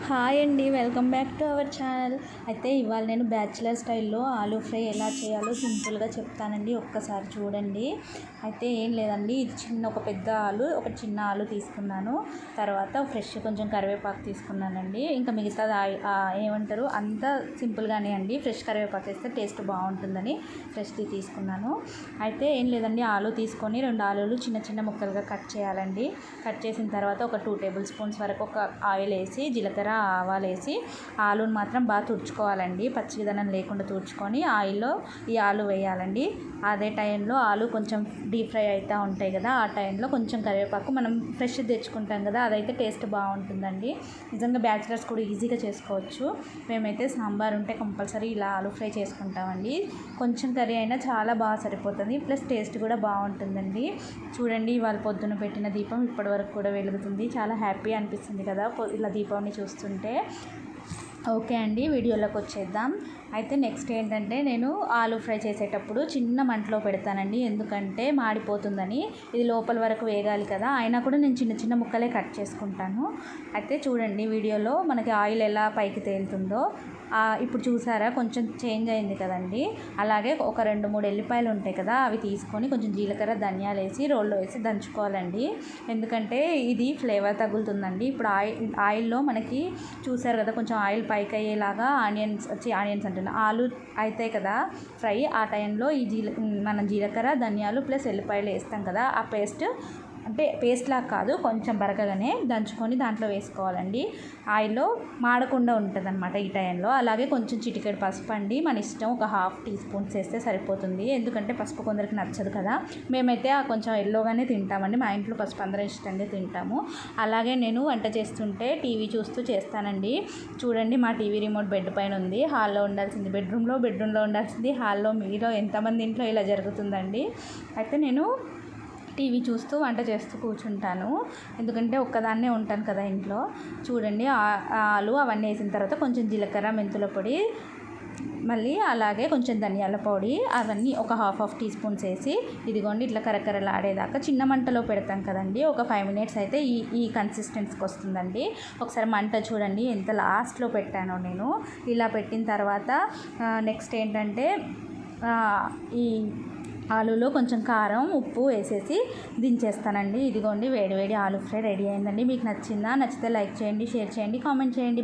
Hi అండి, welcome back to our channel. అయితే ఇవాళ నేను బ్యాచిలర్ స్టైల్లో ఆలూ ఫ్రై ఎలా చేయాలో సింపుల్గా చెప్తానండి. ఒక్కసారి చూడండి. అయితే ఏం లేదండి, ఇది ఒక పెద్ద ఆలు, ఒక చిన్న ఆలు తీసుకున్నాను. తర్వాత ఫ్రెష్ కొంచెం కరివేపాకు తీసుకున్నానండి. ఇంకా మిగతాది ఏమంటారు అంతా సింపుల్గానే అండి. ఫ్రెష్ కరివేపాకు వేస్తే టేస్ట్ బాగుంటుందని ఫ్రెష్ది తీసుకున్నాను. అయితే ఏం లేదండి, ఆలు తీసుకొని 2 ఆలులు చిన్న చిన్న ముక్కలుగా కట్ చేయాలండి. కట్ చేసిన తర్వాత ఒక 2 టేబుల్ స్పూన్స్ వరకు ఒక ఆయిల్ వేసి జీలకర్ర ఆవాలు వేసి ఆలుని మాత్రం బాగా తుడుచుకోవాలండి. పచ్చిదనం లేకుండా తుడుచుకొని ఆయిల్లో ఈ ఆలు వేయాలండి. అదే టైంలో ఆలు కొంచెం డీప్ ఫ్రై అవుతూ ఉంటాయి కదా, ఆ టైంలో కొంచెం కరివేపాకు మనం ఫ్రెష్ తెచ్చుకుంటాం కదా, అదైతే టేస్ట్ బాగుంటుందండి. నిజంగా బ్యాచిలర్స్ కూడా ఈజీగా చేసుకోవచ్చు. మేమైతే సాంబార్ ఉంటే కంపల్సరీ ఇలా ఆలు ఫ్రై చేసుకుంటామండి. కొంచెం కర్రీ అయినా చాలా బాగా సరిపోతుంది, ప్లస్ టేస్ట్ కూడా బాగుంటుందండి. చూడండి, ఇవాళ పొద్దున పెట్టిన దీపం ఇప్పటి వరకు కూడా వెలుగుతుంది. చాలా హ్యాపీ అనిపిస్తుంది కదా ఇలా దీపాన్ని చూస్తుంటే. ఓకే అండి, వీడియోలోకి వచ్చేద్దాం. అయితే నెక్స్ట్ ఏంటంటే, నేను ఆలూ ఫ్రై చేసేటప్పుడు చిన్న మంటలో పెడతానండి. ఎందుకంటే మాడిపోతుందని. ఇది లోపల వరకు వేగాలి కదా, అయినా కూడా నేను చిన్న చిన్న ముక్కలే కట్ చేసుకుంటాను. అయితే చూడండి, వీడియోలో మనకి ఆయిల్ ఎలా పైకి తేలుతుందో. ఇప్పుడు చూసారా, కొంచెం చేంజ్ అయింది కదండి. అలాగే ఒక 2-3 ఎల్లిపాయలు ఉంటాయి కదా, అవి తీసుకొని కొంచెం జీలకర్ర ధనియాలు వేసి రోల్లో వేసి దంచుకోవాలండి. ఎందుకంటే ఇది ఫ్లేవర్ తగులుతుందండి. ఇప్పుడు ఆయిల్లో మనకి చూసారు కదా, కొంచెం ఆయిల్ పైకి అయ్యేలాగా ఆనియన్స్ అంటున్నా ఆలు అవుతాయి కదా ఫ్రై. ఆ టైంలో మనం జీలకర్ర ధనియాలు ప్లస్ ఎల్లిపాయలు వేస్తాం కదా, ఆ పేస్ట్ అంటే పేస్ట్లాగా కాదు, కొంచెం బరకగానే దంచుకొని దాంట్లో వేసుకోవాలండి. ఆయిల్లో మాడకుండా ఉంటుంది అనమాట ఈ టైంలో. అలాగే కొంచెం చిటికెడు పసుపు అండి, మన ఇష్టం, ఒక 1/2 టీ స్పూన్స్ వేస్తే సరిపోతుంది. ఎందుకంటే పసుపు కొందరికి నచ్చదు కదా, మేమైతే కొంచెం ఎల్లోగానే తింటామండి. మా ఇంట్లో పసుపు అందరం ఇష్టంగా తింటాము. అలాగే నేను వంట చేస్తుంటే టీవీ చూస్తూ చేస్తానండి. చూడండి, మా టీవీ రిమోట్ బెడ్ పైన ఉంది. హాల్లో ఉండాల్సింది బెడ్రూమ్లో ఉండాల్సింది హాల్లో. మీలో ఎంతమంది ఇంట్లో ఇలా జరుగుతుందండి. అయితే నేను టీవీ చూస్తూ వంట చేస్తూ కూర్చుంటాను, ఎందుకంటే ఒక్కదాన్నే ఉంటాను కదా ఇంట్లో. చూడండి, ఆలు అవన్నీ వేసిన తర్వాత కొంచెం జీలకర్ర మెంతుల పొడి, మళ్ళీ అలాగే కొంచెం ధనియాల పొడి, అవన్నీ ఒక 1/2 టీ స్పూన్స్ వేసి ఇదిగోండి ఇట్లా కరకరలాడేదాకా చిన్న మంటలో పెడతాం కదండి. ఒక 5 మినిట్స్ అయితే ఈ కన్సిస్టెన్సీకి వస్తుందండి. ఒకసారి మంట చూడండి ఎంత లాస్ట్లో పెట్టానో నేను. ఇలా పెట్టిన తర్వాత నెక్స్ట్ ఏంటంటే, ఈ ఆలూలో కొంచెం కారం ఉప్పు వేసేసి దించేస్తానండి. ఇదిగోండి, వేడి వేడి ఆలూ ఫ్రై రెడీ అయిందండి. మీకు నచ్చిందా? నచ్చితే లైక్ చేయండి, షేర్ చేయండి, కామెంట్ చేయండి.